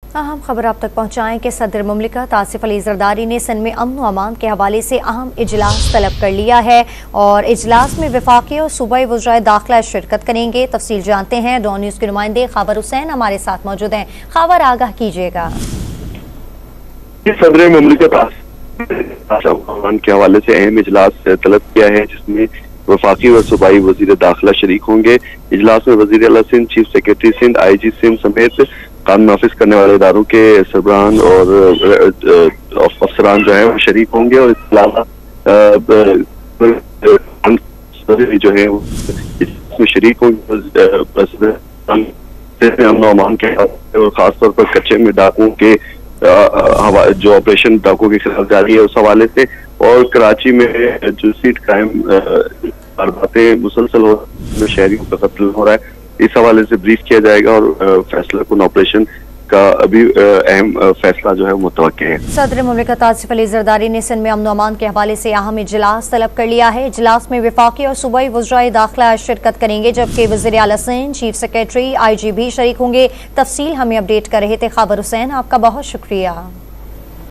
अहम खबर आप तक पहुंचाएं कि सदर मुमलिकत आसिफ अली जरदारी ने सिंध में अमन व अमान के हवाले से अहम इजलास तलब कर लिया है और इजलास में वफाकी और सूबाई वज़राए दाखिला शिरकत करेंगे। तफसील जानते हैं, डॉन न्यूज़ के नुमाइंदे खबर हुसैन हमारे साथ मौजूद हैं। खबर आगाह कीजिएगा। सदर मुमलिकत अमान के हवाले से अहम इजलास तलब किया है, जिसमें वफाकी और सूबाई वजीर दाखिला शरीक होंगे। इजलास में वजीर आला Sindh, chief secretary Sindh, IG Sindh समेत कानून नाफिज करने वाले इदारों के सरबराहान और अफसरान जो है वो शरीक होंगे और इसके अलावा जो है इसमें शरीक होंगे अमन अमान के और खासतौर पर कच्चे में डाकुओं के जो ऑपरेशन डाकुओं के खिलाफ जारी है उस हवाले से, और कराची में जो सीट क्राइम वारदातें मुसलसल हो रही है, शहरियों का कत्ल हो रहा है, इस हवाले से ब्रीफ किया जाएगा और फैसला कुन ऑपरेशन का अभी अहम फैसला जो है मुतवक्के है। सदर मुमलिकत आसिफ अली जरदारी ने सिंध में अमन अमान के हवाले से अहम इजलास तलब कर लिया है। इजलास में वफाकी और सूबाई वज़राए दाखिला शिरकत करेंगे, जबकि वज़ीर आला सिंध, चीफ सेक्रेटरी, IG भी शरीक होंगे। तफसील हमें अपडेट कर रहे थे खबर हुसैन, आपका बहुत शुक्रिया।